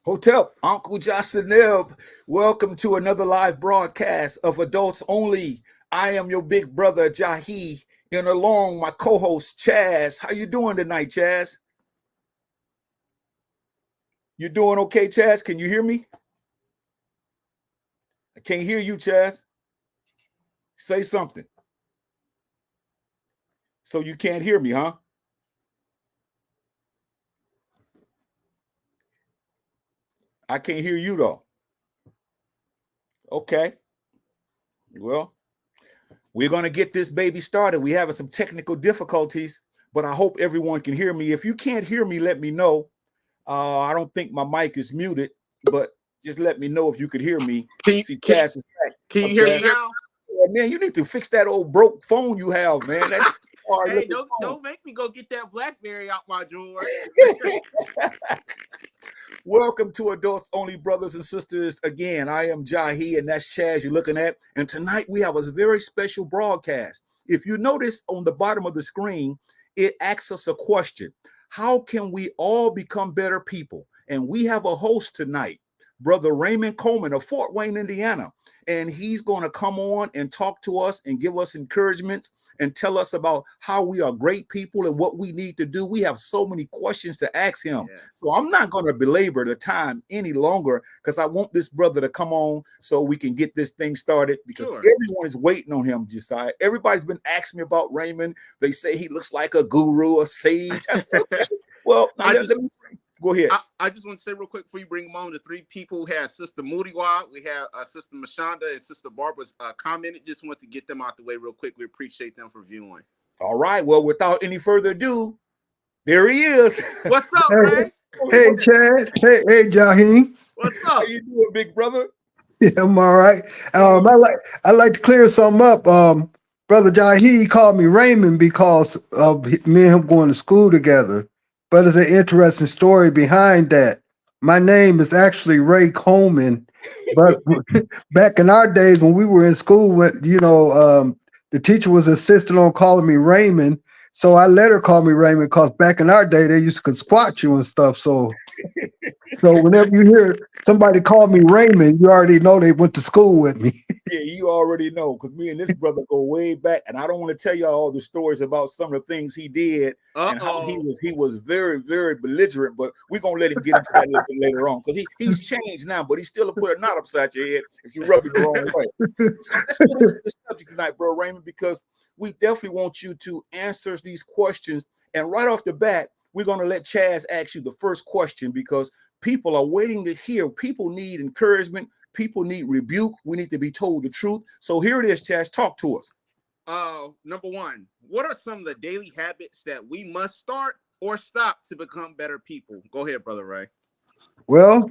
Hotel, Uncle Jocelyn, welcome to another live broadcast of Adults Only. I am your big brother, Jahi, and along my co-host, Chazz. How you doing tonight, Chazz? You doing okay, Chazz? Can you hear me? I can't hear you, Chazz. Say something. So you can't hear me, huh? I can't hear you, though. Okay. Well, we're going to get this baby started. We're having some technical difficulties, but I hope everyone can hear me. If you can't hear me, let me know. I don't think my mic is muted, but just let me know if you could hear me. Can you hear me now? Yeah, man, you need to fix that old broke phone you have, man. Hey, don't make me go get that BlackBerry out my drawer. Welcome to Adults Only, brothers and sisters. Again, I am Jahi, and that's Chazz you're looking at. And tonight we have a very special broadcast. If you notice on the bottom of the screen, it asks us a question. How can we all become better people? And we have a host tonight, Brother Raymond Coleman of Fort Wayne, Indiana. And he's going to come on and talk to us and give us encouragement and tell us about how we are great people and what we need to do. We have so many questions to ask him. Yes. So I'm not going to belabor the time any longer because I want this brother to come on so we can get this thing started because everyone is waiting on him, Josiah. Everybody's been asking me about Raymond. They say he looks like a guru, a sage. Well, go ahead. I just want to say real quick before you bring them on, the three people who had Sister Moody-Wad, we have Sister Mashonda and Sister Barbara's commented. Just want to get them out the way real quick. We appreciate them for viewing. All right. Well, without any further ado, there he is. What's up, man? Hey, Chad. Hey, Jahi. What's up? How you doing, big brother? Yeah, I'm all right. I like to clear something up. Brother Jahi called me Raymond because of me and him going to school together. But there's an interesting story behind that. My name is actually Ray Coleman, but back in our days when we were in school, the teacher was insisting on calling me Raymond, so I let her call me Raymond because back in our day they used to squat you and stuff. So whenever you hear somebody call me Raymond, you already know they went to school with me. Yeah, you already know because me and this brother go way back, and I don't want to tell y'all all the stories about some of the things he did and how he was very, very belligerent. But we're gonna let him get into that a little bit later on because he's changed now, but he still put a knot upside your head if you rub it the wrong way. So let's get into the subject tonight, bro, Raymond, because we definitely want you to answer these questions. And right off the bat, we're going to let Chazz ask you the first question because people are waiting to hear. People need encouragement. People need rebuke. We need to be told the truth. So here it is, Chazz. Talk to us. Number one, what are some of the daily habits that we must start or stop to become better people? Go ahead, Brother Ray. Well,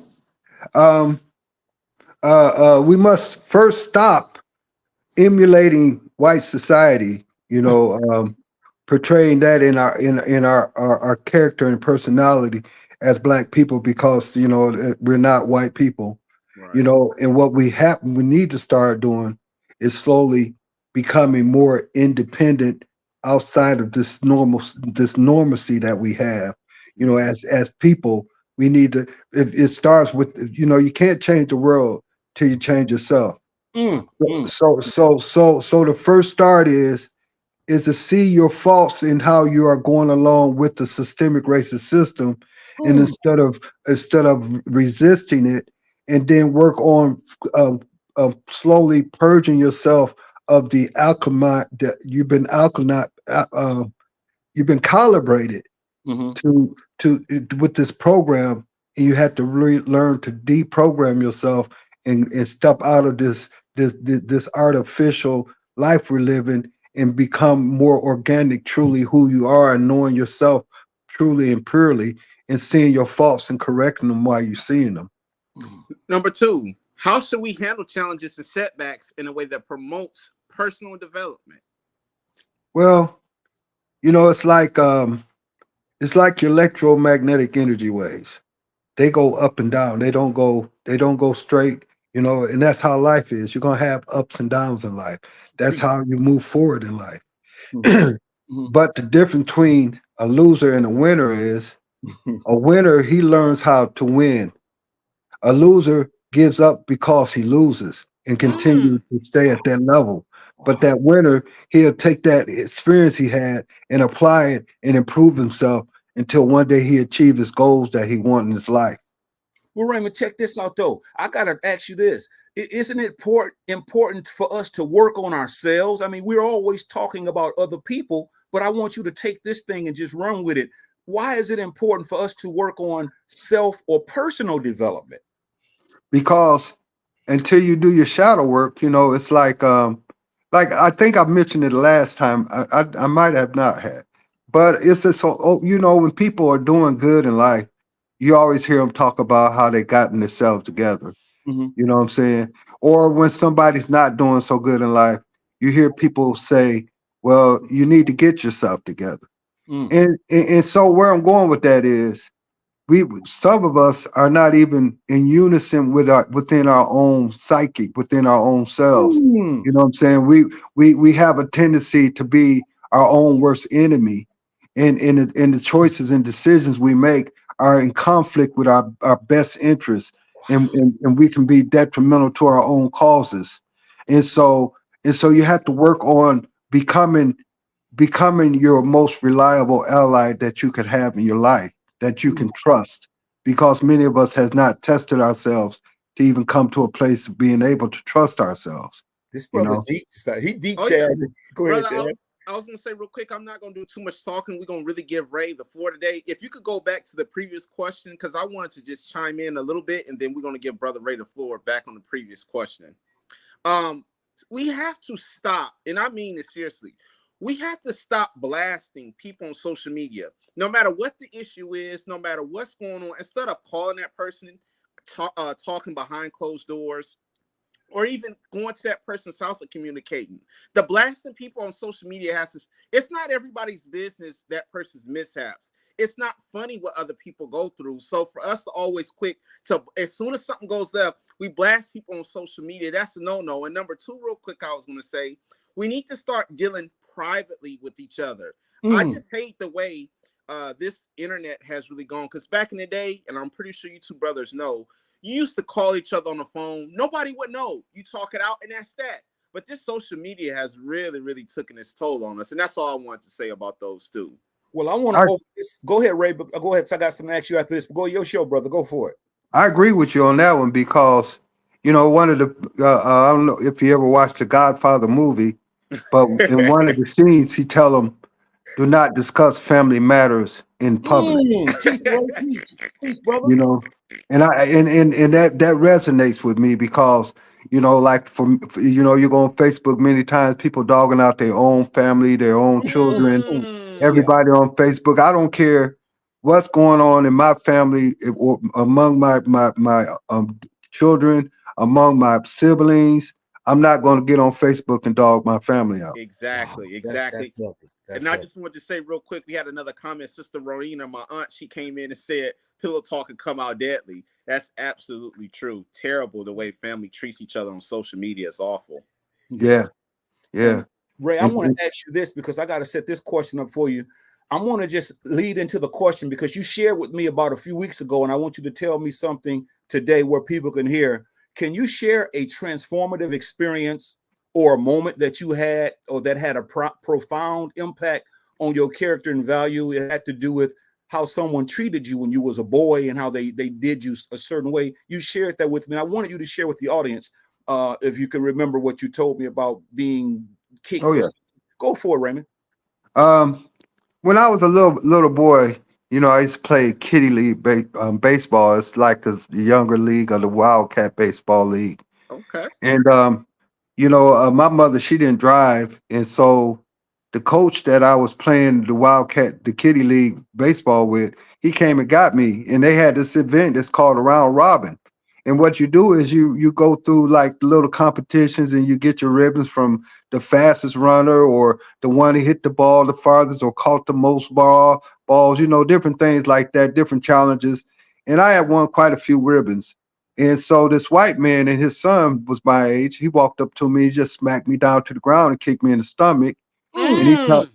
um, we must first stop emulating white society. Portraying that in our character and personality as Black people, because we're not white people. Right. And what we need to start doing is slowly becoming more independent outside of this normalcy that we have. As people, we need to. It starts with you can't change the world till you change yourself. So the first start is to see your faults in how you are going along with the systemic racist system, and instead of resisting it, and then work on slowly purging yourself of the alchemy that you've been calibrated to with this program, and you have to really learn to deprogram yourself and step out of this artificial life we're living and become more organic, truly who you are, and knowing yourself truly and purely, and seeing your faults and correcting them while you're seeing them. Number two, how should we handle challenges and setbacks in a way that promotes personal development? Well, it's like your electromagnetic energy waves. They go up and down. They don't go straight. And that's how life is. You're gonna have ups and downs in life. That's how you move forward in life. But the difference between a loser and a winner is a winner, he learns how to win. A loser gives up because he loses and continues to stay at that level. But that winner, he'll take that experience he had and apply it and improve himself until one day he achieves his goals that he wants in his life. Well, Raymond, check this out, though. I got to ask you this. Isn't it important for us to work on ourselves? I mean, we're always talking about other people, but I want you to take this thing and just run with it. Why is it important for us to work on self or personal development? Because until you do your shadow work, it's like I think I mentioned it last time. I might have not had, but it's just when people are doing good in life, you always hear them talk about how they gotten themselves together. You know what I'm saying? Or when somebody's not doing so good in life, you hear people say, "Well, you need to get yourself together." And so where I'm going with that is, some of us are not even in unison within our own psyche, within our own selves. You know what I'm saying? We have a tendency to be our own worst enemy, and the choices and decisions we make are in conflict with our best interests, and we can be detrimental to our own causes. And so you have to work on becoming your most reliable ally that you could have in your life, that you can trust, because many of us has not tested ourselves to even come to a place of being able to trust ourselves. This brother deep, he deep, Chad. Yeah. Go ahead, Brother, Chad. I was gonna say real quick, I'm not gonna do too much talking. We're gonna really give Ray the floor today. If you could go back to the previous question, because I wanted to just chime in a little bit, and then we're gonna give Brother Ray the floor back on the previous question. We have to stop, and I mean this seriously. We have to stop blasting people on social media, no matter what the issue is, no matter what's going on. Instead of calling that person, talking behind closed doors, or even going to that person's house and communicating. The blasting people on social media it's not everybody's business, that person's mishaps. It's not funny what other people go through. So for us to always quick to, as soon as something goes left, we blast people on social media. That's a no-no. And number two, real quick, I was going to say, we need to start dealing privately with each other. I just hate the way this internet has really gone. Because back in the day, and I'm pretty sure you two brothers know, you used to call each other on the phone. Nobody would know. You talk it out, and that's that. But this social media has really, really taken its toll on us. And that's all I wanted to say about those two. Well, I want to go ahead, Ray. But go ahead. So I got something to ask you after this. But go your show, brother. Go for it. I agree with you on that one, because one of the I don't know if you ever watched the Godfather movie, but in one of the scenes he tell him, do not discuss family matters in public. Teach, Ray, teach, brother. You know, and that resonates with me because like you go on Facebook many times, people dogging out their own family, their own children, Mm, yeah, Mm. everybody on Facebook. I don't care what's going on in my family or among my children, among my siblings. I'm not going to get on Facebook and dog my family out. wow, Exactly, that's exactly. healthy. And That's I healthy. just wanted to say real quick, we had another comment. Sister Rowena, my aunt, she came in and said pillow talk can come out deadly. That's absolutely true. Terrible the way family treats each other on social media. It's awful. Yeah. Yeah, yeah. And Ray, I want And to ask you this because I got to set this question up for you. I want to just lead into the question because you shared with me about a few weeks ago, and I want you to tell me something today where people can hear. Can you share a transformative experience or a moment that you had or that had a profound impact on your character and value? It had to do with how someone treated you when you was a boy and how they did you a certain way. You shared that with me. I wanted you to share with the audience if you can remember what you told me about being oh kicked or yeah. something. Go for it, Raymond. Um, when I was a little boy, I used to play kitty league baseball. It's like the younger league of the Wildcat Baseball League. Okay. And my mother, she didn't drive, and so the coach that I was playing the Kitty League baseball with, he came and got me, and they had this event that's called a round robin. And what you do is you go through like the little competitions, and you get your ribbons from the fastest runner or the one who hit the ball the farthest or caught the most balls, different things like that, different challenges. And I had won quite a few ribbons. And so this white man and his son was my age. He walked up to me, he just smacked me down to the ground and kicked me in the stomach. And Mm, Mm.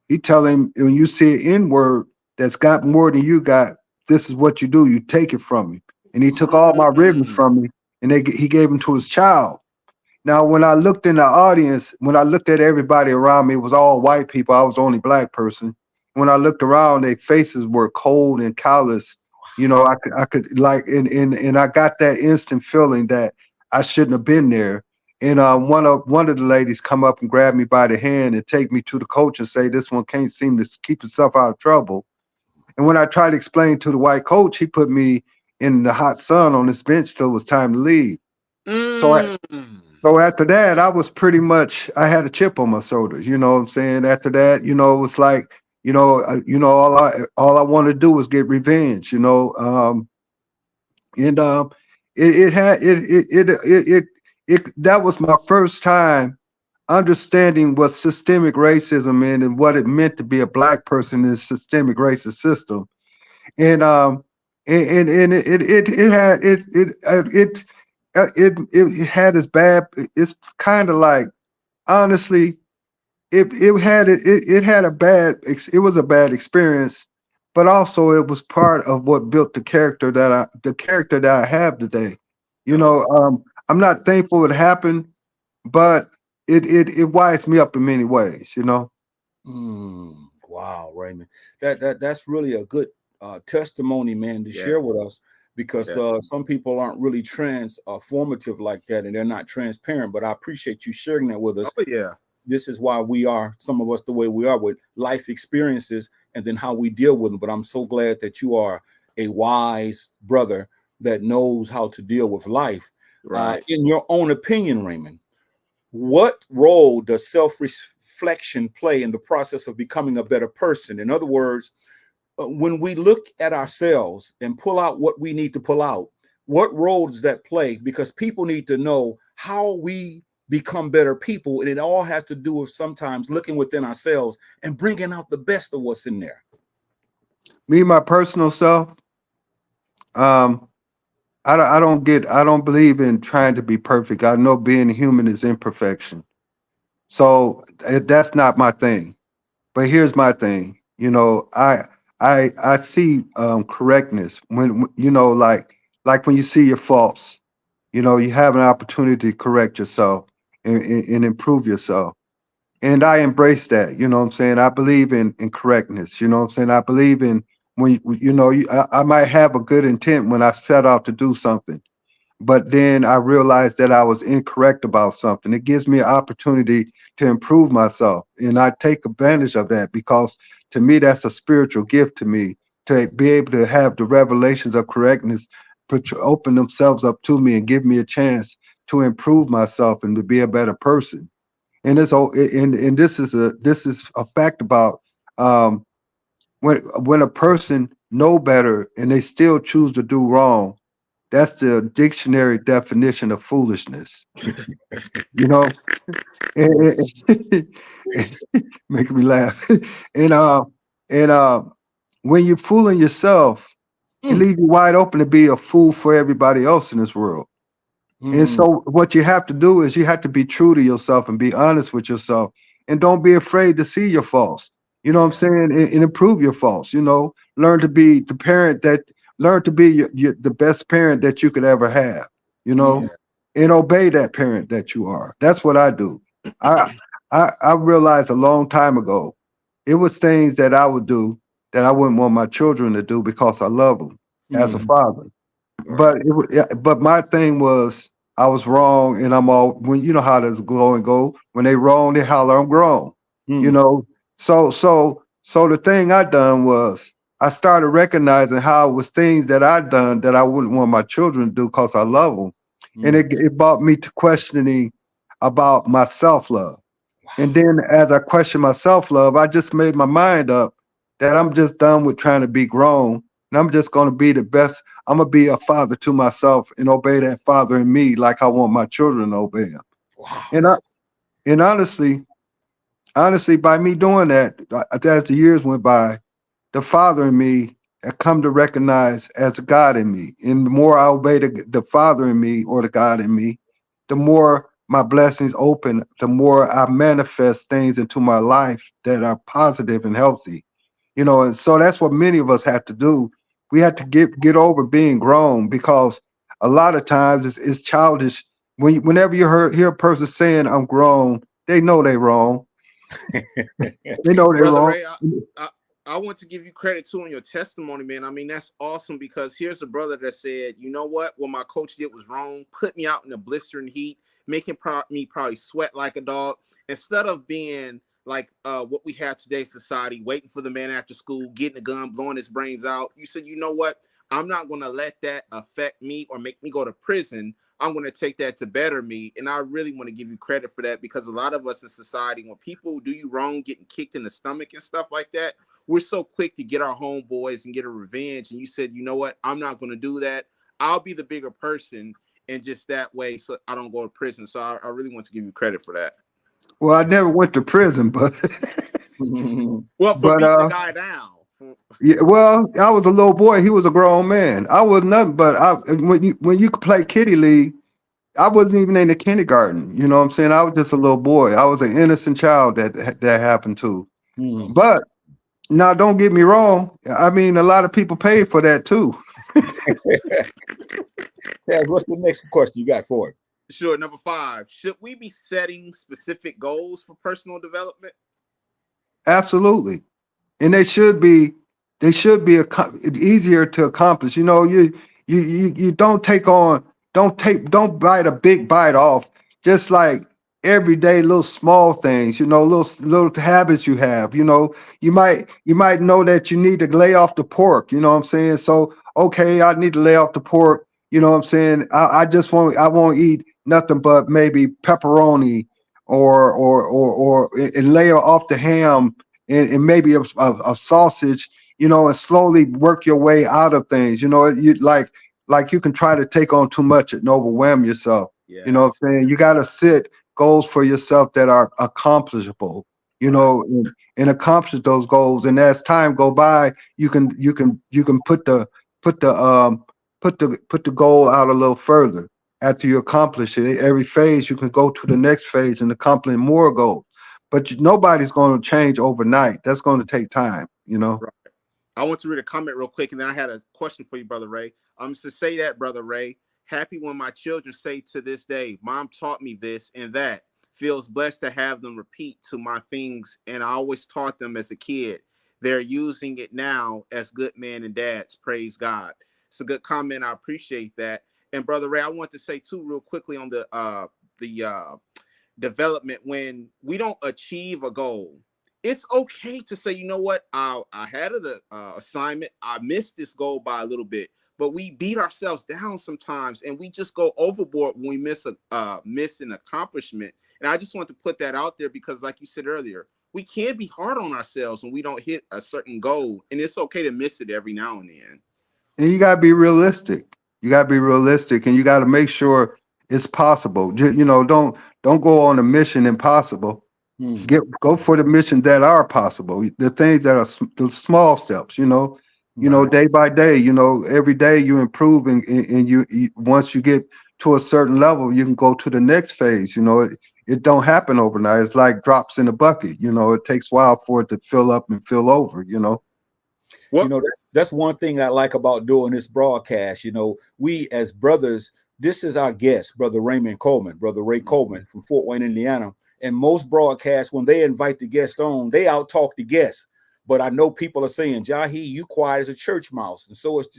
he tell him, when you see an N word that's got more than you got, this is what you do. You take it from him. And he took all my ribbons Mm. from me, and he gave them to his child. Now, when I looked in the audience, when I looked at everybody around me, it was all white people. I was the only black person. When I looked around, their faces were cold and callous. I could like, and I got that instant feeling that I shouldn't have been there. And one of the ladies come up and grab me by the hand and take me to the coach and say, "This one can't seem to keep himself out of trouble." And when I tried to explain to the white coach, he put me in the hot sun on this bench till it was time to leave. So Mm. so after that, I was pretty much I had a chip on my shoulder. You know what I'm saying? After that, it was like, all I wanted to do was get revenge. And it had that was my first time understanding what systemic racism meant and what it meant to be a black person in a systemic racist system. And and it had it had its bad. It's kind of like, honestly, it had a it was a bad experience, but also it was part of what built the character that I have today. Oh, I'm not thankful it happened, but it winds me up in many ways. wow, Raymond. That's really a good testimony, man, to share yes. with us because Yes. some people aren't really formative like that and they're not transparent. But I appreciate you sharing that with us. Oh, yeah. This is why we are some of us the way we are with life experiences and then how we deal with them. But I'm so glad that you are a wise brother that knows how to deal with life. Right. In your own opinion, Raymond, what role does self-reflection play in the process of becoming a better person? In other words, when we look at ourselves and pull out what we need to pull out, what role does that play? Because people need to know how we become better people, and it all has to do with sometimes looking within ourselves and bringing out the best of what's in there. Me, my personal self, um, I don't believe in trying to be perfect. I know being human is imperfection, so that's not my thing. But here's my thing. I see correctness when like when you see your faults. You have an opportunity to correct yourself and improve yourself. And I embrace that. You know what I'm saying? I believe in correctness. You know what I'm saying? I believe in when I might have a good intent when I set out to do something, but then I realized that I was incorrect about something. It gives me an opportunity to improve myself. And I take advantage of that because to me, that's a spiritual gift to me to be able to have the revelations of correctness open themselves up to me and give me a chance to improve myself and to be a better person. And and this is a fact about um, when a person know better and they still choose to do wrong. That's the dictionary definition of foolishness. You know, Mm, and, making me laugh. And and when you're fooling yourself, it mm, leaves you wide open to be a fool for everybody else in this world. And mm, so what you have to do is you have to be true to yourself and be honest with yourself and don't be afraid to see your faults. You know what I'm yeah. saying? And improve your faults, you know. Learn to be the parent that learn to be the best parent that you could ever have, you know, Mm, Yeah. and obey that parent that you are. That's what I do. I I realized a long time ago it was things that I would do that I wouldn't want my children to do because I love them as a mm, father. Right. Yeah, but my thing was I was wrong, and I'm all when you know how this go and go. When they wrong, they holler, I'm grown. You mm, know, so the thing I done was I started recognizing how it was things that I done that I wouldn't want my children to do because I love them, and mm. it brought me to questioning about my self love. And Wow. then as I questioned my self love, I just made my mind up that I'm just done with trying to be grown. And I'm just going to be the best. I'm going to be a father to myself and obey that father in me like I want my children to obey him. Wow. And, I, and honestly, by me doing that, as the years went by, the father in me had come to recognize as a God in me. And the more I obey the father in me or the God in me, the more my blessings open, the more I manifest things into my life that are positive and healthy. You know, and so that's what many of us have to do. We have to get over being grown because a lot of times it's childish. Whenever hear a person saying I'm grown, they know they're wrong. They know they're Brother wrong. Ray, I I want to give you credit too on your testimony, man. I mean, that's awesome because here's a brother that said, you know what my coach did was wrong, put me out in the blistering heat, making me probably sweat like a dog. Instead of being like what we have today, society, waiting for the man after school, getting a gun, blowing his brains out. You said, you know what? I'm not going to let that affect me or make me go to prison. I'm going to take that to better me. And I really want to give you credit for that because a lot of us in society, when people do you wrong, getting kicked in the stomach and stuff like that, we're so quick to get our homeboys and get a revenge. And you said, you know what? I'm not going to do that. I'll be the bigger person. And just that way, so I don't go to prison. So I really want to give you credit for that. Well, I never went to prison, but Mm, Well, for but beating the guy down. yeah, well, I was a little boy. He was a grown man. I was nothing but when you could play kitty league, I wasn't even in the kindergarten. You know what I'm saying? I was just a little boy. I was an innocent child that happened to. mm. Okay. But now, don't get me wrong. I mean, a lot of people paid for that too. Chaz, what's the next question you got for it? Sure. Number 5. Should we be setting specific goals for personal development? Absolutely. And they should be easier to accomplish. You know, you don't don't bite a big bite off. Just like everyday little small things, you know, little habits you have. You know, you might know that you need to lay off the pork. You know what I'm saying? So okay, I need to lay off the pork. You know what I'm saying? I won't eat nothing but maybe pepperoni or and lay off the ham and maybe a sausage, you know, and slowly work your way out of things. You know, you like you can try to take on too much and overwhelm yourself. You know what Yes. I'm saying? You got to set goals for yourself that are accomplishable. You Right. know, and accomplish those goals. And as time go by, you can put the put the goal out a little further. After you accomplish it, every phase you can go to the next phase and accomplish more goals. But nobody's going to change overnight. That's going to take time, you know. Right. I want to read a comment real quick, and then I had a question for you, Brother Ray. To say that, Brother Ray, happy when my children say to this day, Mom taught me this and that. Feels blessed to have them repeat to my things, and I always taught them as a kid. They're using it now as good men and dads. Praise God. It's a good comment. I appreciate that. And Brother Ray, I want to say too, real quickly on the development when we don't achieve a goal. It's okay to say, you know what, I had an assignment, I missed this goal by a little bit, but we beat ourselves down sometimes, and we just go overboard when we miss an accomplishment. And I just want to put that out there because, like you said earlier, we can't be hard on ourselves when we don't hit a certain goal, and it's okay to miss it every now and then. And you gotta be realistic. You gotta be realistic, and you gotta make sure it's possible. Don't go on a mission impossible. Hmm. Go for the missions that are possible. The things that are the small steps. Right. Day by day. Every day you improve, and once you get to a certain level, you can go to the next phase. It don't happen overnight. It's like drops in a bucket. It takes a while for it to fill up and fill over. You What know, that's one thing I like about doing this broadcast. We as brothers, this is our guest, Brother Raymond Coleman, Brother Ray Coleman from Fort Wayne, Indiana. And most broadcasts, when they invite the guest on, they out talk the guest. But I know people are saying, Jahi, you quiet as a church mouse, and so is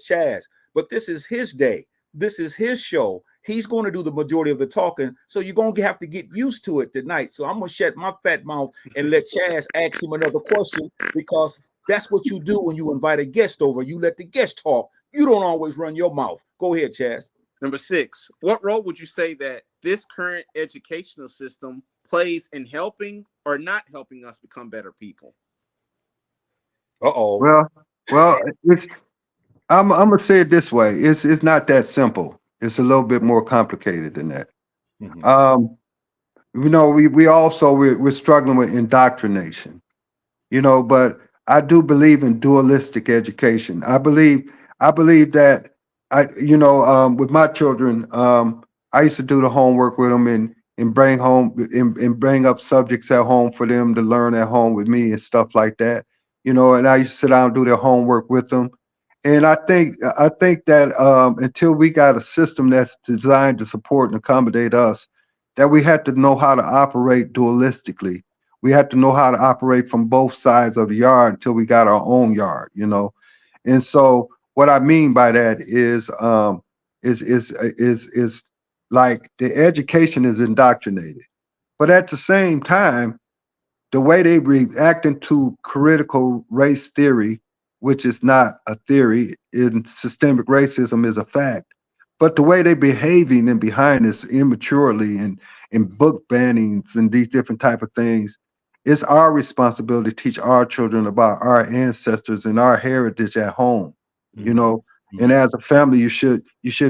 Chazz. But this is his day. This is his show. He's going to do the majority of the talking. So you're going to have to get used to it tonight. So I'm going to shut my fat mouth and let Chazz ask him another question, because that's what you do when you invite a guest over. You let the guest talk. You don't always run your mouth. Go ahead, Chazz. Number 6, what role would you say that this current educational system plays in helping or not helping us become better people? Uh-oh. Well, I'm gonna say it this way. It's not that simple. It's a little bit more complicated than that. Mhm. We're struggling with indoctrination. But I do believe in dualistic education. I believe that with my children, I used to do the homework with them and bring up subjects at home for them to learn at home with me and stuff like that. And I used to sit down and do their homework with them. And I think that until we got a system that's designed to support and accommodate us, that we had to know how to operate dualistically. We had to know how to operate from both sides of the yard until we got our own yard. And so what I mean by that is like the education is indoctrinated, but at the same time, the way they reacting to critical race theory, which is not a theory, in systemic racism is a fact. But the way they behaving and behind this immaturely and book bannings and these different type of things, it's our responsibility to teach our children about our ancestors and our heritage at home. You Mhm. know, and as a family, you should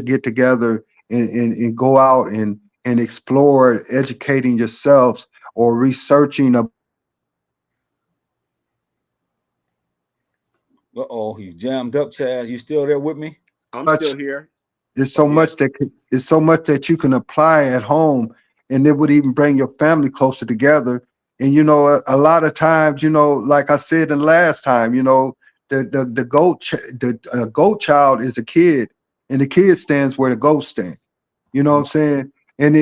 get together and go out and explore educating yourselves or researching. Uh-oh, he's jammed up, Chaz. You still there with me? I'm Much still here. It's so Yeah. much it's so much that you can apply at home, and it would even bring your family closer together. And a lot of times, like I said in last time, the goat child is a kid, and the kid stands where the goat stands. You know what I'm saying? And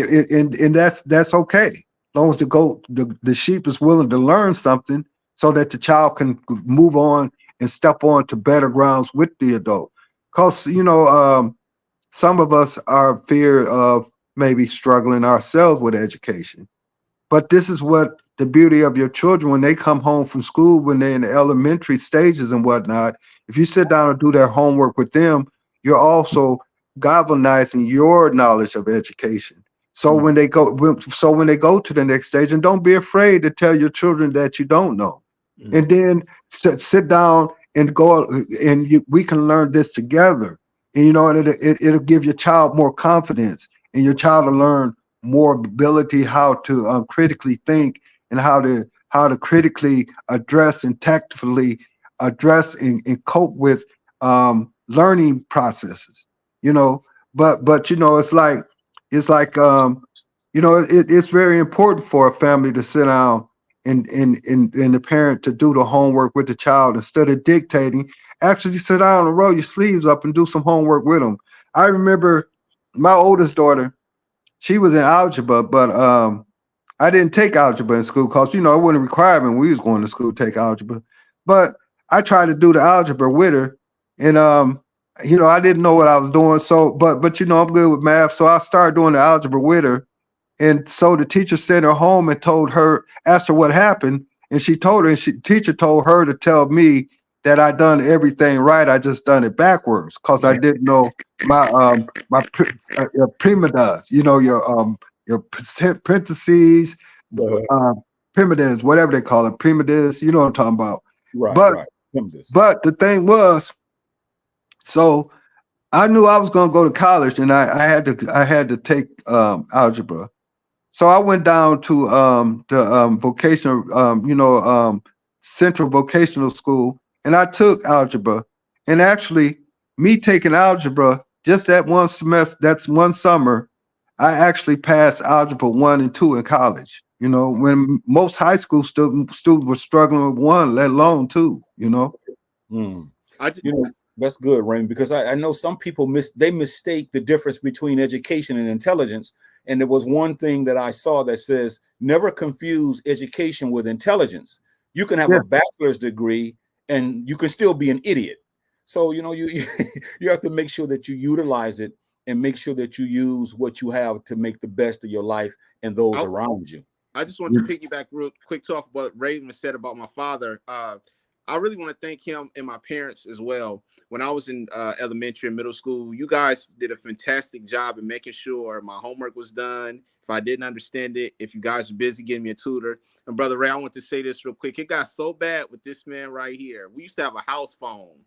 that's okay, as long as the sheep is willing to learn something, so that the child can move on and step on to better grounds with the adult. Cause some of us are fear of maybe struggling ourselves with education. But this is what the beauty of your children when they come home from school, when they're in the elementary stages and whatnot. If you sit down and do their homework with them, you're also galvanizing your knowledge of education. So Mhm. when they go to the next stage, and don't be afraid to tell your children that you don't know, and Mhm. then sit down and go, and we can learn this together. And and it'll give your child more confidence, and your child will learn more ability how to critically think, and how to critically address and tactfully address and cope with learning processes. you know but it's very important for a family to sit down and the parent to do the homework with the child instead of dictating. Actually sit down and roll your sleeves up and do some homework with them. I remember my oldest daughter, she was in algebra, but I didn't take algebra in school because it wasn't a requirement when we was going to school to take algebra. But I tried to do the algebra with her, and I didn't know what I was doing. So, but I'm good with math, so I started doing the algebra with her, And so the teacher sent her home and told her, asked her what happened, and she told her, and teacher told her to tell me that I done everything right. I just done it backwards because I didn't know my prima does. You know your parentheses, Uh, uh, primitives, whatever they call it, primitives. You know what I'm talking about. right, But right. Tremendous. but the thing was, so I knew I was going to go to college, and I had to take algebra. So I went down to the vocational, Central Vocational School, and I took algebra. And actually, me taking algebra just that one semester, that's one summer, I actually passed algebra 1 and 2 in college. You know, when most high school students were struggling with one, let alone two. You know. Mm. I just, You know, that's good, Raymond, because I know some people mistake the difference between education and intelligence. And there was one thing that I saw that says never confuse education with intelligence. You can have Yeah. a bachelor's degree and you can still be an idiot. So you you have to make sure that you utilize it and make sure that you use what you have to make the best of your life and those I, around you. I just want to piggyback real quick to off what Raven said about my father. I really want to thank him and my parents as well. When I was in elementary and middle school, you guys did a fantastic job in making sure my homework was done. If I didn't understand it, if you guys were busy, getting me a tutor. And Brother Ray, I want to say this real quick. It got so bad with this man right here. We used to have a house phone.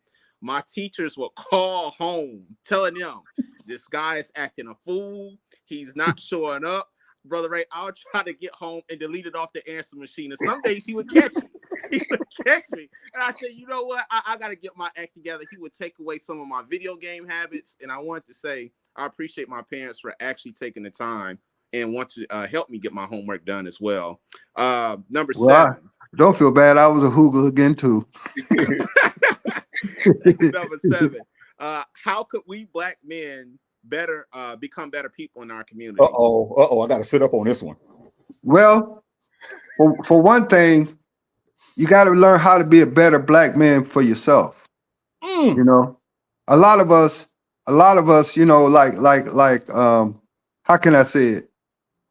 My teachers would call home telling them, this guy is acting a fool. He's not showing up. Brother Ray, I would try to get home and delete it off the answer machine. And some days he would catch me. He would catch me. And I said, you know what? I got to get my act together. He would take away some of my video game habits. And I wanted to say, I appreciate my parents for actually taking the time and want to help me get my homework done as well. Number Well, 7. don't feel bad. I was a hooligan too. Number 7. How could we black men better become better people in our community? I got to sit up on this one. Well, for one thing, you got to learn how to be a better black man for yourself. You know, a lot of us, you know, how can I say it?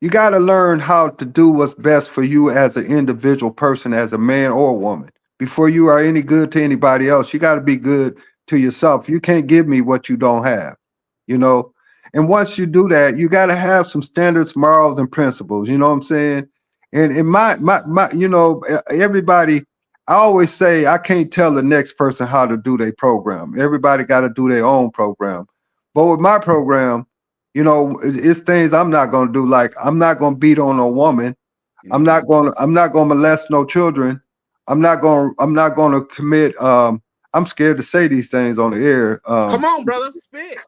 You got to learn how to do what's best for you as an individual person, as a man or a woman. Before you are any good to anybody else, you got to be good to yourself. You can't give me what you don't have, you know. And once you do that, you got to have some standards, morals, and principles. You know what I'm saying? And in my, you know, everybody, I always say I can't tell the next person how to do their program. Everybody got to do their own program. But with my program, you know, it's things I'm not gonna do. Like I'm not gonna beat on a woman. I'm not gonna molest no children. I'm not gonna commit I'm scared to say these things on the air. Come on, brother. Spit.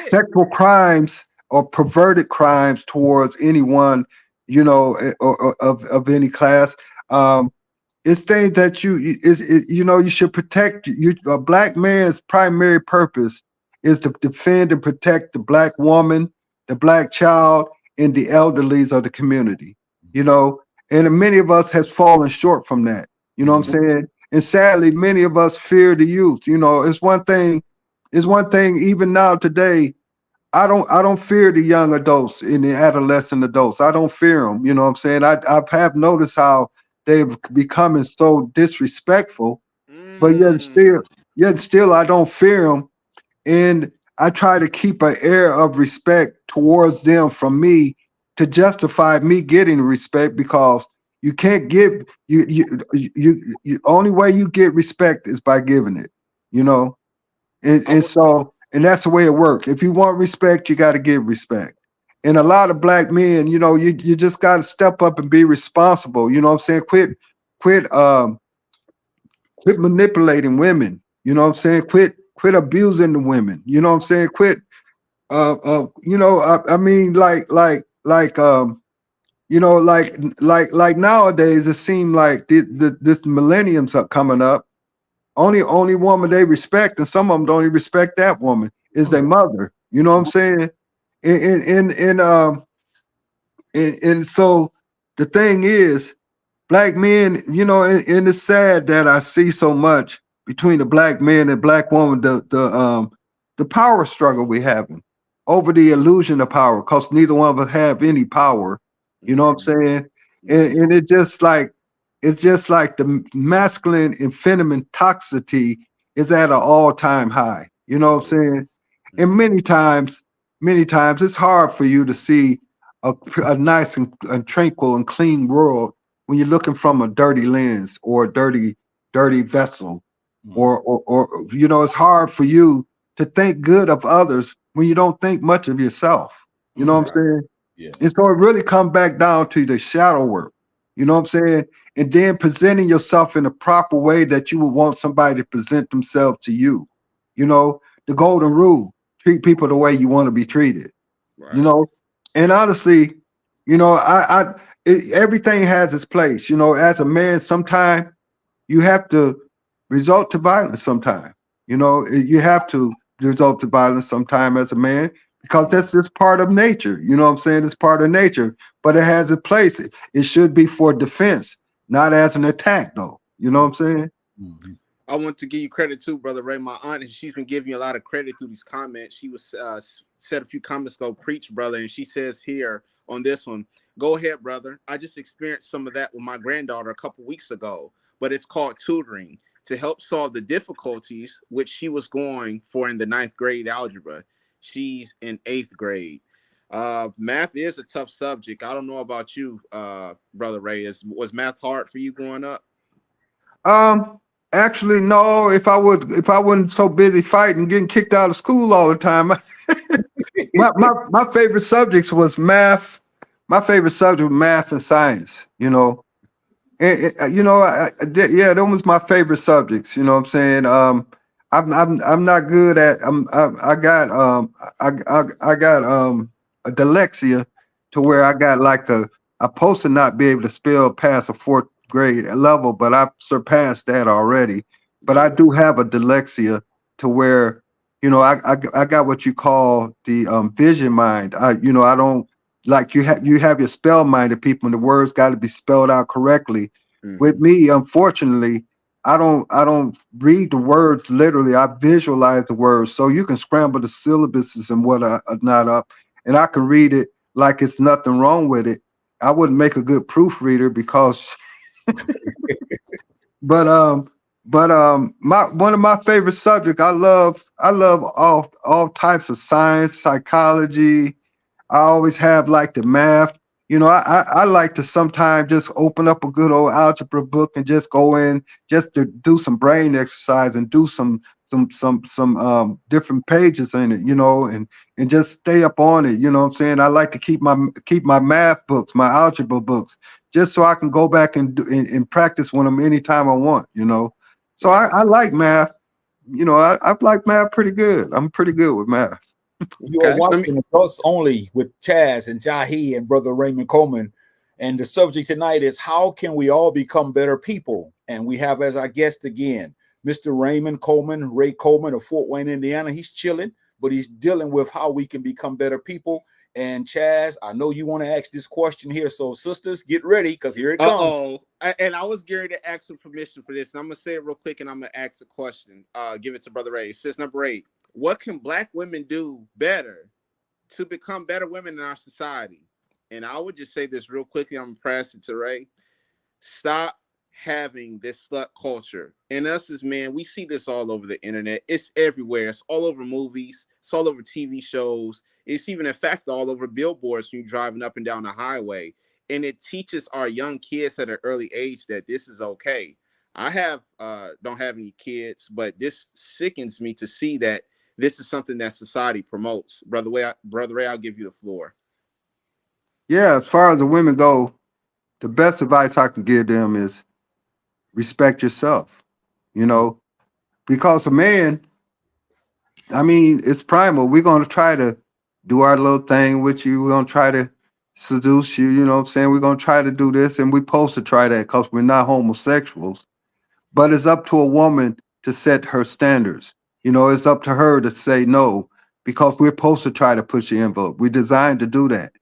Sexual crimes or perverted crimes towards anyone, you know, or of any class. It's things that you know, you should protect. A black man's primary purpose is to defend and protect the black woman, the black child, and the elderlies of the community. You know, and many of us has fallen short from that. You know what I'm saying? And sadly, many of us fear the youth. You know, it's one thing. Even now today, I don't fear the young adults and the adolescent adults. I don't fear them. You know what I'm saying? I have noticed how they've becoming so disrespectful, but yet still I don't fear them, and I try to keep an air of respect towards them from me to justify me getting respect, because you can't give you only way you get respect is by giving it, you know. And that's the way it works. If you want respect, you got to give respect. And a lot of black men, you know, you just got to step up and be responsible. You know what I'm saying? Quit manipulating women. You know what I'm saying? Quit abusing the women. You know what I'm saying? Quit you know, I mean, you know, like nowadays it seems like this millennium's up coming up. Only woman they respect, and some of them don't even respect that woman, is their mother. You know what I'm saying? And so the thing is, black men, you know, and it's sad that I see so much between the black man and black woman, the power struggle we having over the illusion of power, because neither one of us have any power. You know what I'm saying? And it's just like the masculine and feminine toxicity is at an all-time high. You know what I'm saying? And Mhm. many times it's hard for you to see a nice and tranquil and clean world when you're looking from a dirty lens or a dirty vessel, Mhm. or you know, it's hard for you to think good of others when you don't think much of yourself. You know what I'm Right. saying? Yeah. And so it really comes back down to the shadow work. You know what I'm saying? And then presenting yourself in a proper way that you would want somebody to present themselves to you. You know, the golden rule: treat people the way you want to be treated. You Right. know, and honestly, you know, everything has its place. You know, as a man, sometimes you have to resort to violence. Sometimes, you know, you have to resort to violence sometime as a man because Mhm. that's just part of nature. You know what I'm saying? It's part of nature, but it has a place. It should be for defense, not as an attack, though. You know what I'm saying? Mhm. I want to give you credit too, brother Ray. My aunt, and she's been giving you a lot of credit through these comments. She was said a few comments ago, preach, brother, and she says here on this one, go ahead, brother. I just experienced some of that with my granddaughter a couple weeks ago, but it's called tutoring to help solve the difficulties which she was going for in the ninth grade algebra. She's in eighth grade. Math is a tough subject. I don't know about you, brother Ray. Was math hard for you growing up? Um, Actually, no. If I wasn't so busy fighting, getting kicked out of school all the time, my favorite subjects was math. My favorite subject was math and science. You know, you know, yeah, those was my favorite subjects. You know what I'm saying? I'm not good at I got a dyslexia to where I got like I'm supposed to not be able to spell past a fourth grade level, but I've surpassed that already. But I Good. do have a dyslexia to where, you know, I got what you call the vision mind. You know, I don't like you have your spell minded people and the words got to be spelled out correctly. With Hmm. me, unfortunately, I don't read the words literally. I visualize the words, so you can scramble the syllabuses and what are not up, and I can read it like it's nothing wrong with it. I wouldn't make a good proofreader because, but my one of my favorite subjects. I love all types of science, psychology. I always have like the math. You know, I like to sometimes just open up a good old algebra book and just go in just to do some brain exercise and do some different pages in it, you know, and just stay up on it. You know what I'm saying? I like to keep my math books, my algebra books, just so I can go back and practice with them anytime I want, you know. So Right. I like math. You know, I like math pretty good. I'm pretty good with math. You are Okay. Let me. watching Adults Only with Chaz and Jahi and Brother Raymond Coleman. And the subject tonight is how can we all become better people? And we have as our guest again, Mr. Raymond Coleman, Ray Coleman of Fort Wayne, Indiana. He's chilling, but he's dealing with how we can become better people. And Chaz, I know you want to ask this question here. So, sisters, get ready because here it comes. And I was geared to ask for permission for this, and I'm gonna say it real quick, and I'm gonna ask a question. Give it to Brother Ray. It says number 8. What can Black women do better to become better women in our society? And I would just say this real quickly. I'm gonna pass it to Ray. Stop having this slut culture. And us as men, we see this all over the internet. It's everywhere. It's all over movies. It's all over TV shows. It's even, in fact, all over billboards when you're driving up and down the highway. And it teaches our young kids at an early age that this is okay. I don't have any kids, but this sickens me to see that this is something that society promotes. Brother Ray, I'll give you the floor. Yeah, as far as the women go, the best advice I can give them is respect yourself. You know, because a man, I mean, it's primal. We're gonna try to do our little thing with you. We're gonna try to seduce you. You know what I'm saying? We're gonna try to do this, and we're supposed to try that because we're not homosexuals. But it's up to a woman to set her standards. You know, it's up to her to say no because we're supposed to try to push the envelope. We're designed to do that.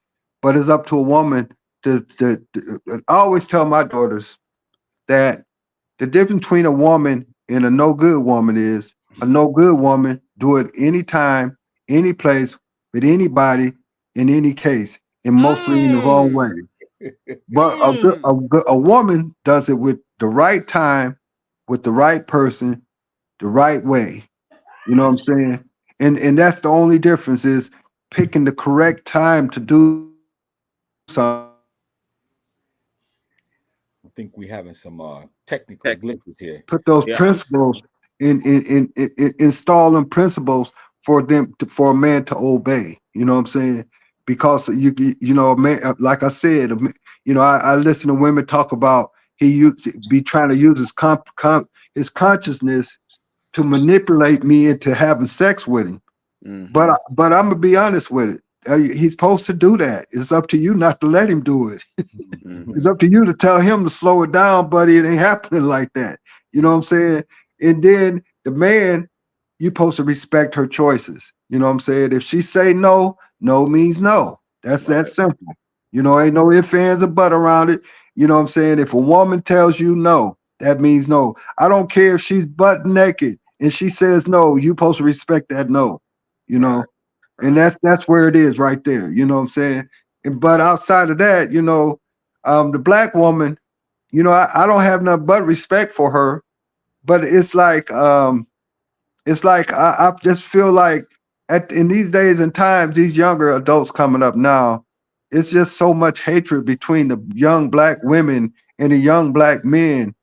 But it's up to a woman I always tell my daughters that the difference between a woman and a no good woman is a no good woman do it anytime, any place, with anybody, in any case. and mostly in the wrong way. Mm. But a woman does it with the right time, with the right person, the right way. You know what I'm saying? And that's the only difference is picking the correct time to do something I think we having some technical Technical. glitches here. put those Yeah, principles in installing principles for them to, for a man to obey. You know what I'm saying? Because you know, a man, like I said, you know, I listen to women talk about he used to be trying to use his consciousness to manipulate me into having sex with him. mm-hmm. But I'm gonna be honest with it. He's supposed to do that. It's up to you not to let him do it. It's Mm-hmm. up to you to tell him to slow it down, buddy. It ain't happening like that. You know what I'm saying? And then the man, you supposed to respect her choices. You know what I'm saying? If she say no, no means no. That's that Right. simple. You know, ain't no ifs, ands, or but around it. You know what I'm saying? If a woman tells you no, that means no. I don't care if she's butt naked and she says no, you supposed to respect that no. You Right. know, and Right. that's where it is right there. You know what I'm saying? But outside of that, you know, the black woman, you know, I don't have nothing but respect for her. But it's like I just feel like in these days and times, these younger adults coming up now, it's just so much hatred between the young black women and the young black men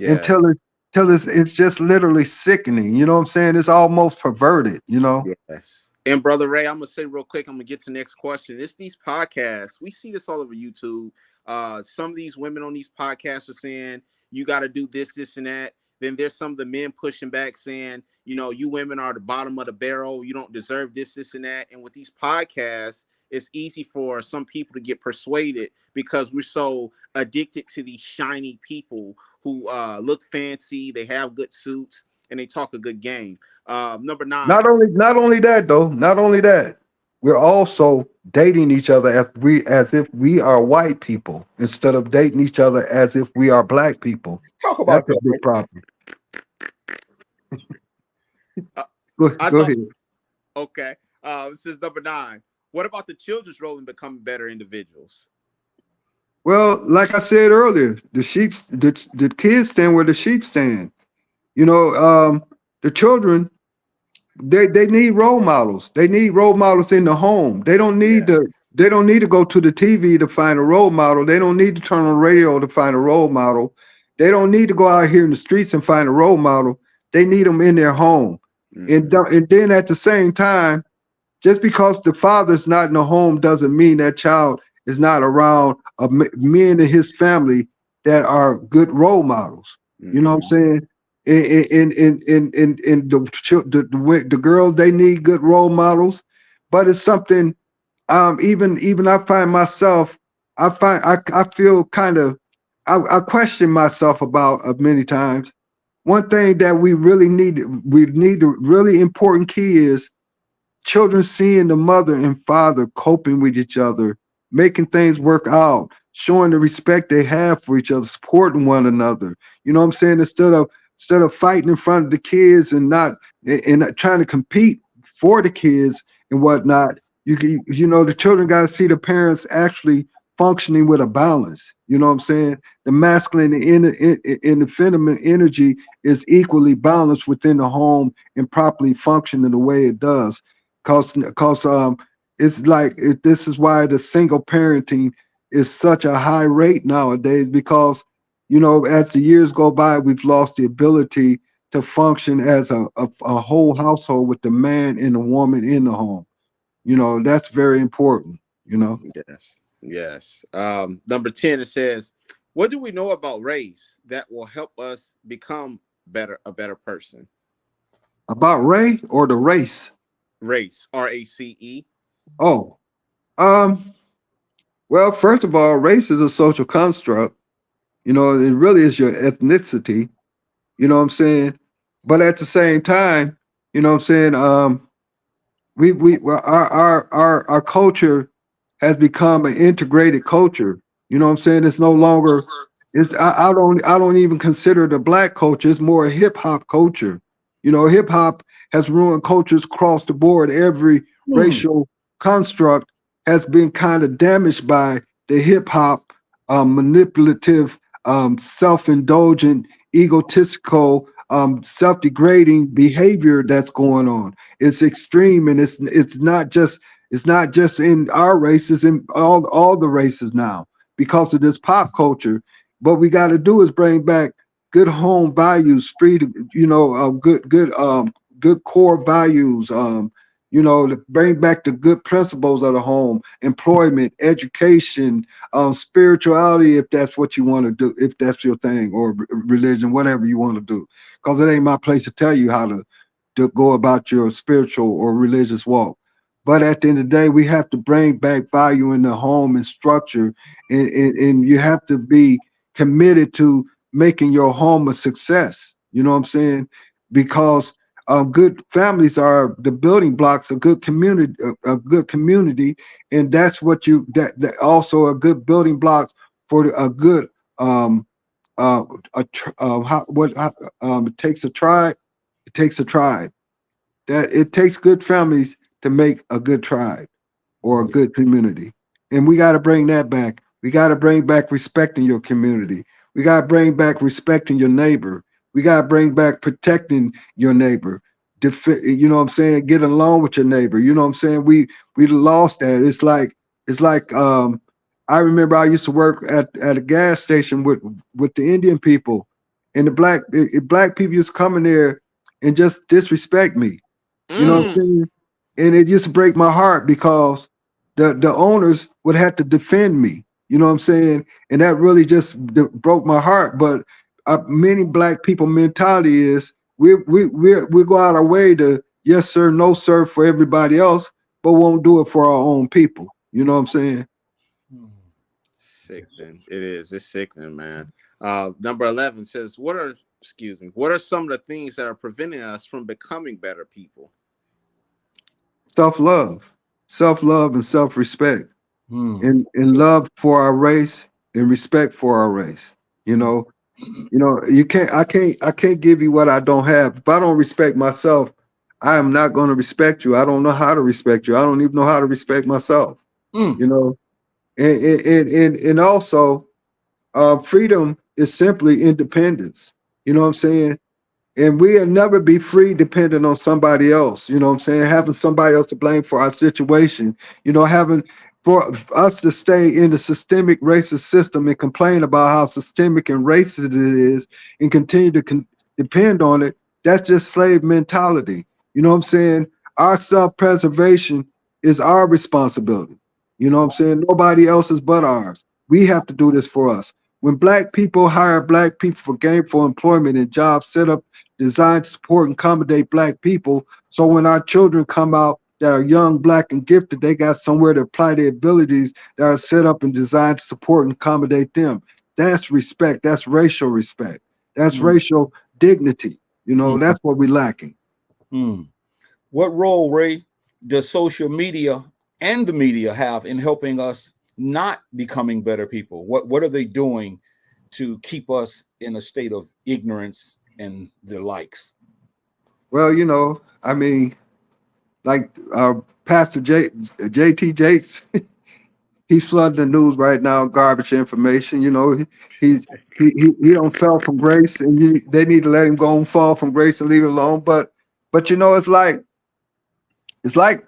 until Yes. it's just literally sickening. You know what I'm saying? It's almost perverted. You know. Yes. And Brother Ray, I'm gonna say real quick, I'm gonna get to the next question. It's these podcasts. We see this all over YouTube. Some of these women on these podcasts are saying you got to do this, this, and that. Then there's some of the men pushing back saying, you know, you women are the bottom of the barrel. You don't deserve this, this, and that. And with these podcasts, it's easy for some people to get persuaded because we're so addicted to these shiny people who look fancy, they have good suits, and they talk a good game. Number nine. Not only that though, not only that, we're also dating each other as if we are white people instead of dating each other as if we are black people. Talk about That's a that, big Ray. problem. Uh, I Go thought, ahead. okay. This is number nine. What about the children's role in becoming better individuals? Well, like I said earlier, the kids stand where the sheep stand. You know, the children they need role models. They need role models in the home. Yes. They don't need to go to the TV to find a role model. They don't need to turn on radio to find a role model. They don't need to go out here in the streets and find a role model. They need them in their home. Mm-hmm. And then at the same time, just because the father's not in the home doesn't mean that child is not around men in his family that are good role models. You know what I'm Mm-hmm. saying? The girls, they need good role models, but it's something. Even I find myself, I feel kind of, I question myself about many times. One thing that we need the really important key is children seeing the mother and father coping with each other, making things work out, showing the respect they have for each other, supporting one another. You know what I'm saying? Instead of fighting in front of the kids and not and trying to compete for the kids and whatnot, you know the children got to see the parents actually functioning with a balance. You know what I'm saying? The masculine and the feminine energy is equally balanced within the home and properly functioning the way it does. Cause it's like this is why the single parenting is such a high rate nowadays because you know as the years go by we've lost the ability to function as a whole household with the man and the woman in the home. You know that's very important. You know Yes. Yes. Number 10, it says, what do we know about race that will help us become a better person? about Ray or the race. Race, RACE. Oh, um, well, first of all, race is a social construct. You know, it really is your ethnicity. You know what I'm saying? But at the same time, you know what I'm saying? Well, our culture has become an integrated culture. You know what I'm saying? It's no longer I don't even consider it a black culture. It's more a hip hop culture. You know, hip hop has ruined cultures across the board, every Hmm. racial construct. has been kind of damaged by the hip hop manipulative, self-indulgent, egotistical, self-degrading behavior that's going on. It's extreme, and it's not just in our races, in all the races now because of this pop culture. What we got to do is bring back good home values, free to good core values. To bring back the good principles of the home, employment, education, spirituality, if that's what you want to do, if that's your thing, or religion, whatever you want to do. Because it ain't my place to tell you how to go about your spiritual or religious walk. But at the end of the day, we have to bring back value in the home and structure, and you have to be committed to making your home a success. You know what I'm saying? Because good families are the building blocks of good community, and that's what that also a good building blocks for a good it takes a tribe. It takes a tribe. That it takes good families to make a good tribe or a good community. And we got to bring that back. We got to bring back respecting your community. We got to bring back respecting your neighbor. We got to bring back protecting your neighbor. You know what I'm saying? Get along with your neighbor. You know what I'm saying? We lost that. It's like I remember I used to work at a gas station with the Indian people, and the black people used to come in there and just disrespect me. You know what I'm Mm. saying? And it used to break my heart because the owners would have to defend me. You know what I'm saying? And that really just broke my heart. But many black people mentality is we go out our way to yes sir, no sir for everybody else, but won't do it for our own people. You know what I'm saying? Sickening. It is. It's sickening, man. Number 11 says, what are some of the things that are preventing us from becoming better people? Self-love, self-love and self-respect. Hmm. In love for our race and respect for our race. You know, I can't give you what I don't have. If I don't respect myself, I am not going to respect you. I don't know how to respect you. I don't even know how to respect myself. Mm. You know, and also freedom is simply independence. You know what I'm saying? And we'll never be free depending on somebody else. You know what I'm saying? Having somebody else to blame for our situation, having for us to stay in the systemic racist system and complain about how systemic and racist it is and continue to depend on it, that's just slave mentality. You know what I'm saying? Our self-preservation is our responsibility. You know what I'm saying? Nobody else's but ours. We have to do this for us. When black people hire black people for gainful employment and jobs set up designed to support and accommodate black people. So when our children come out that are young, black, and gifted, they got somewhere to apply their abilities that are set up and designed to support and accommodate them. That's respect. That's racial respect. That's Mm. racial dignity. Mm. That's what we're lacking. Mm. What role, Ray, does social media and the media have in helping us not becoming better people? What are they doing to keep us in a state of ignorance and the likes? Well, I mean, like Pastor JT Jakes, he's flooding the news right now, garbage information. He don't fell from grace, and they need to let him go and fall from grace and leave it alone. But it's like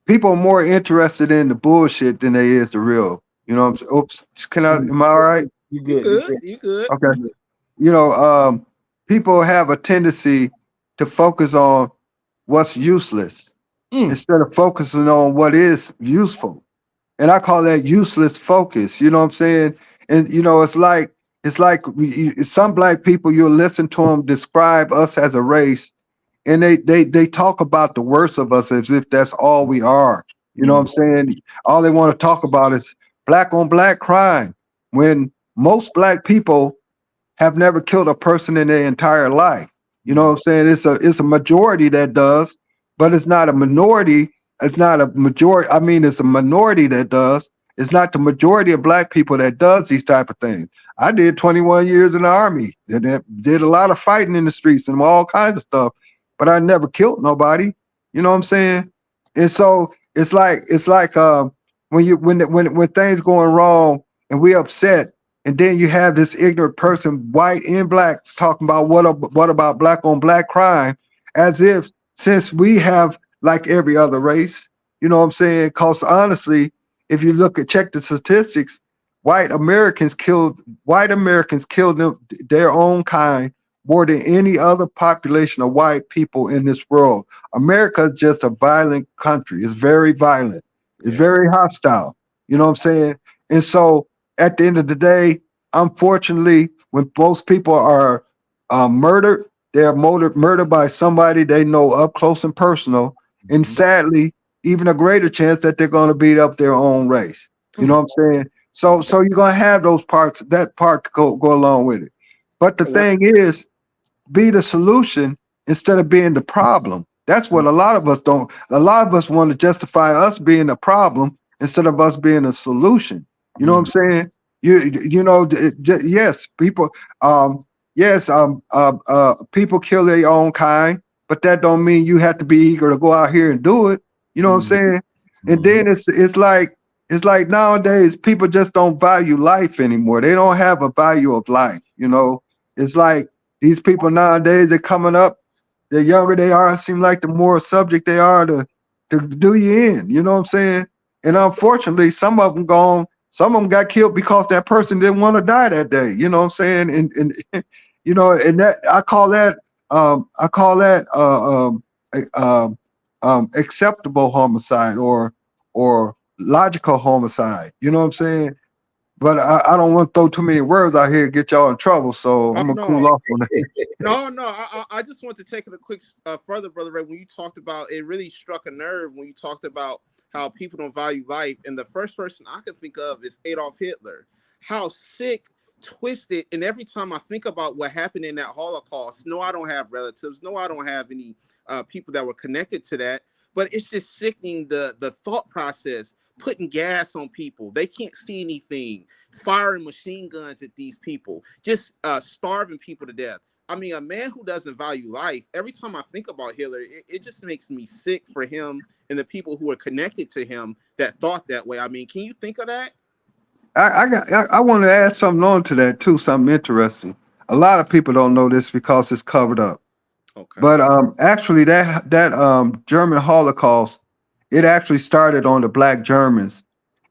people are more interested in the bullshit than they is the real. You know what I'm saying? Oops, Mm. am I all right? You You good? You good? good? You good? Okay. You good. You know, people have a tendency to focus on what's useless Mm. instead of focusing on what is useful. And I call that useless focus. You know what I'm saying? And it's like some black people, you'll listen to them describe us as a race, and they talk about the worst of us as if that's all we are. You know what I'm Mm. saying? All they want to talk about is black on black crime, when most black people have never killed a person in their entire life. You know what Mm. I'm saying? It's a majority that does, but it's not a minority. It's not a majority. I mean, it's a minority that does. It's not the majority of black people that does these type of things. I did 21 years in the army. Did a lot of fighting in the streets and all kinds of stuff, but I never killed nobody. You know what I'm saying? And so it's like when things going wrong and we upset, and then you have this ignorant person, white and blacks, talking about what about black on black crime, as if since we have like every other race, you know what I'm saying? Because honestly, if you check the statistics, white Americans killed their own kind more than any other population of white people in this world. America is just a violent country. It's very violent. It's Yeah. very hostile. You know what I'm saying? And so at the end of the day, unfortunately, when most people are murdered, they're murdered by somebody they know up close and personal. And Mhm. sadly, even a greater chance that they're going to beat up their own race. You know what I'm saying? So you're gonna have those parts, that part to go along with it. But the What? thing is, be the solution instead of being the problem. That's what a lot of us don't. A lot of us want to justify us being a problem instead of us being a solution. You know what I'm Mhm. saying? Yes, people. Um, yes, people kill their own kind, but that don't mean you have to be eager to go out here and do it. You know what I'm Mhm. saying? And Mhm. then it's like nowadays people just don't value life anymore. They don't have a value of life. It's like these people nowadays are coming up. The younger they are, it seems like the more subject they are to do you in. You know what I'm saying? And unfortunately, some of them gone. Some of them got killed because that person didn't want to die that day. You know what I'm saying? And and that acceptable homicide or logical homicide. You know what I'm saying? But I don't want to throw too many words out here and get y'all in trouble, so Oh I'm gonna no, cool off on that. no. I just want to take it a quick further, brother Ray. When you talked about it, really struck a nerve when you talked about how people don't value life, and the first person I can think of is Adolf Hitler. How sick, twisted, and every time I think about what happened in that Holocaust, no, I don't have relatives, no, I don't have any people that were connected to that, but it's just sickening the thought process, putting gas on people, they can't see anything, firing machine guns at these people, just starving people to death. I mean, a man who doesn't value life, every time I think about Hitler, it just makes me sick for him and the people who are connected to him that thought that way. I mean, can you think of that? I want to add something on to that too, something interesting. A lot of people don't know this because it's covered up. Okay. But actually, that German Holocaust, it actually started on the Black Germans,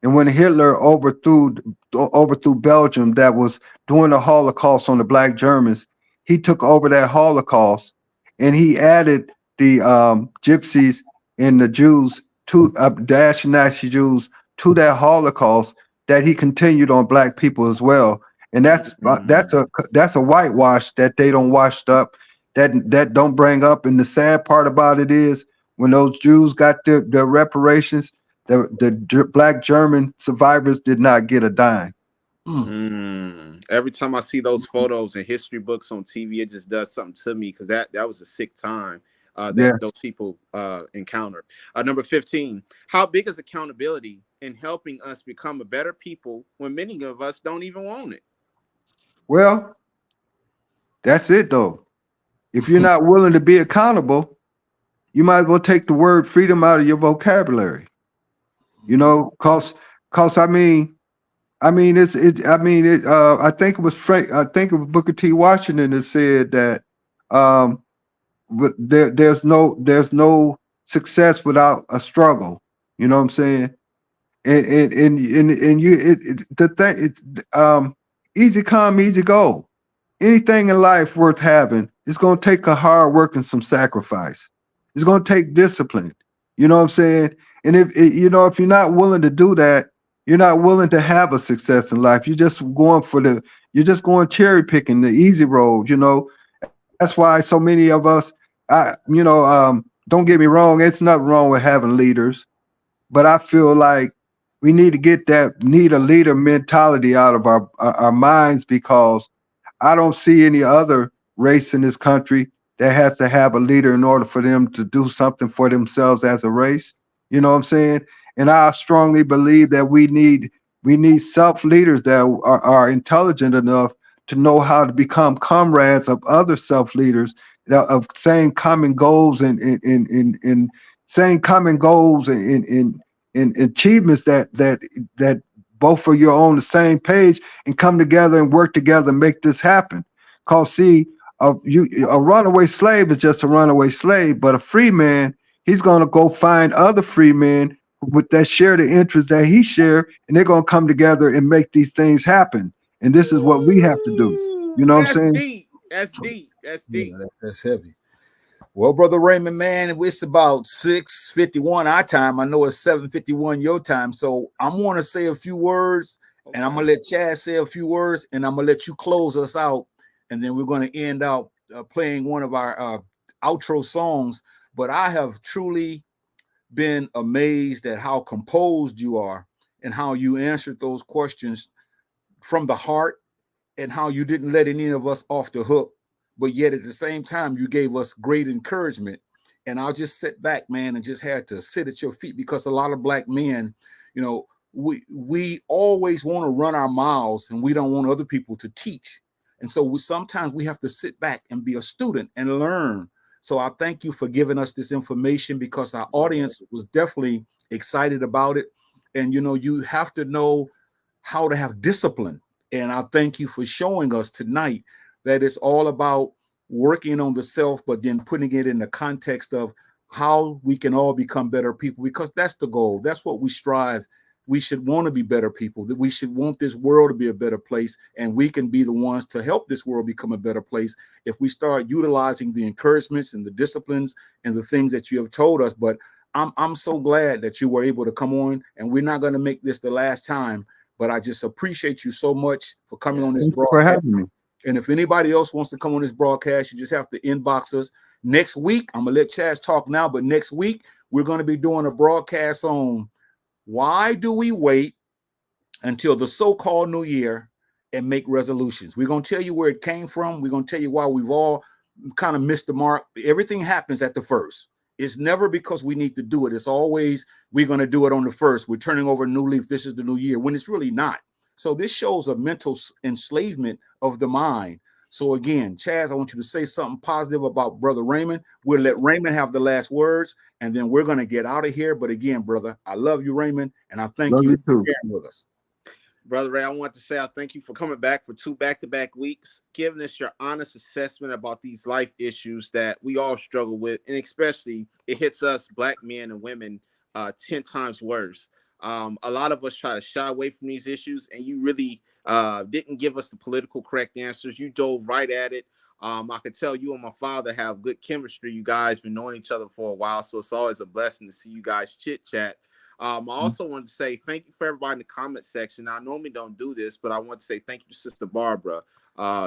and when Hitler overthrew Belgium, that was doing the Holocaust on the Black Germans, he took over that Holocaust, and he added the Gypsies and the Jews to the Nazi Jews to that Holocaust that he continued on Black people as well, and Mm. that's a whitewash that they don't washed up that don't bring up. And the sad part about it is when those Jews got their reparations, the Black German survivors did not get a dime. Mm. Mm. Every time I see those photos and history books on TV, it just does something to me because that was a sick time Yeah. that those people encountered. Number 15, how big is accountability in helping us become a better people when many of us don't even want it? Well, that's it though. If you're not willing to be accountable, you might as well take the word freedom out of your vocabulary. Cause I think it was I think it was Booker T. Washington that said that um, but there's no success without a struggle. You know what I'm saying? And you the thing easy come, easy go. Anything in life worth having, it's gonna take a hard work and some sacrifice. It's gonna take discipline. You know what I'm saying? And if you're not willing to do that, you're not willing to have a success in life. You're just going cherry picking the easy road. That's why so many of us, don't get me wrong, it's nothing wrong with having leaders, but I feel like we need a leader mentality out of our minds, because I don't see any other race in this country that has to have a leader in order for them to do something for themselves as a race. You know what I'm saying? And I strongly believe that we need self leaders that are intelligent enough to know how to become comrades of other self leaders of same common goals and same common goals and achievements that both of you are on the same page and come together and work together and make this happen. Cause see, a runaway slave is just a runaway slave, but a free man, he's gonna go find other free men with that share the interest that he share, and they're gonna come together and make these things happen. And this is what we have to do. You Ooh, know what I'm that's saying? deep. That's deep. That's Yeah, deep. that's heavy. Well, brother Raymond, man, it's about 6:51 our time. I know it's 7:51 your time. So I'm gonna say a few words, and I'm Okay. gonna let Chad say a few words, and I'm gonna let you close us out, and then we're gonna end out playing one of our outro songs. But I have truly been amazed at how composed you are and how you answered those questions from the heart, and how you didn't let any of us off the hook, but yet at the same time, you gave us great encouragement. And I'll just sit back, man, and just had to sit at your feet, because a lot of black men, you know, we always want to run our mouths, and we don't want other people to teach. And so sometimes we have to sit back and be a student and learn. So I thank you for giving us this information, because our audience was definitely excited about it. And you have to know how to have discipline. And I thank you for showing us tonight that it's all about working on the self, but then putting it in the context of how we can all become better people, because that's the goal. That's what we strive. We should want to be better people, that we should want this world to be a better place, and we can be the ones to help this world become a better place if we start utilizing the encouragements and the disciplines and the things that you have told us. But I'm so glad that you were able to come on, and we're not going to make this the last time. But I just appreciate you so much for coming on this Thank you for broadcast. having me. And if anybody else wants to come on this broadcast, you just have to inbox us. Next week, I'm going to let Chaz talk now, but next week, we're going to be doing a broadcast on why do we wait until the so-called new year and make resolutions. We're going to tell you where it came from. We're going to tell you why we've all kind of missed the mark. Everything happens at the first. It's never because we need to do it. It's always we're going to do it on the first. We're turning over a new leaf. This is the new year, when it's really not. So this shows a mental enslavement of the mind. So again, Chaz, I want you to say something positive about Brother Raymond. We'll let Raymond have the last words, and then we're going to get out of here. But again, brother, I love you, Raymond, and I thank Love you you for too. sharing with us. Brother Ray, I want to say I thank you for coming back for 2 back-to-back weeks, giving us your honest assessment about these life issues that we all struggle with, and especially it hits us black men and women 10 times worse. A lot of us try to shy away from these issues, and you really didn't give us the political correct answers. You dove right at it. I could tell you and my father have good chemistry. You guys been knowing each other for a while, so it's always a blessing to see you guys chit-chat. I also wanted to say thank you for everybody in the comment section. I normally don't do this, but I want to say thank you to Sister Barbara,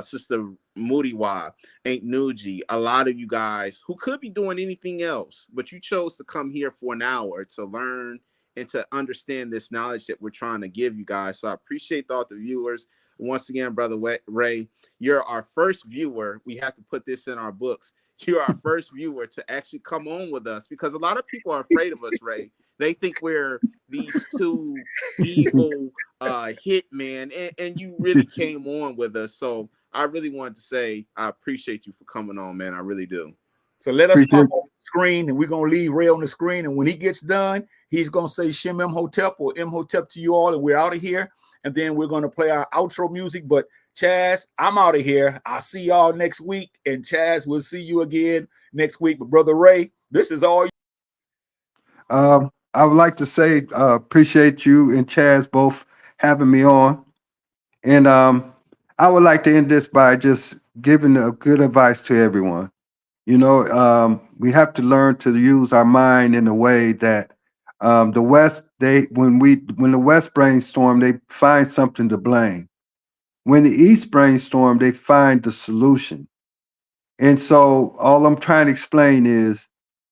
Sister Moody Y, Ain't Nuji, a lot of you guys who could be doing anything else, but you chose to come here for an hour to learn and to understand this knowledge that we're trying to give you guys. So I appreciate all the viewers. Once again, Brother Ray, you're our first viewer. We have to put this in our books. You're our first viewer to actually come on with us, because a lot of people are afraid of us, Ray. They think we're these two evil hitmen, and you really came on with us. So I really wanted to say I appreciate you for coming on, man. I really do. So let us Appreciate pop on the screen, and we're going to leave Ray on the screen. And when he gets done, he's going to say Shem Imhotep or Imhotep to you all, and we're out of here. And then we're going to play our outro music. But Chaz, I'm out of here. I'll see y'all next week. And Chaz, we'll see you again next week. But Brother Ray, this is all. I would like to say appreciate you and Chaz both having me on, and I would like to end this by just giving a good advice to everyone. We have to learn to use our mind in a way that the West, when the West brainstorm, they find something to blame. When the East brainstorm, they find the solution. And so all I'm trying to explain is,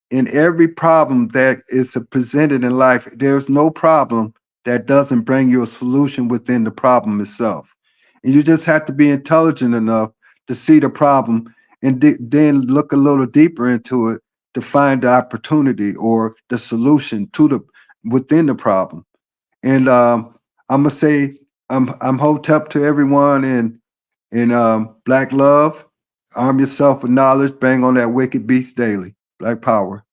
in every problem that is presented in life, there's no problem that doesn't bring you a solution within the problem itself. And you just have to be intelligent enough to see the problem and then look a little deeper into it to find the opportunity or the solution to the within the problem. And I'm gonna say I'm hotep to everyone, and black love, arm yourself with knowledge, bang on that wicked beast daily. Black power.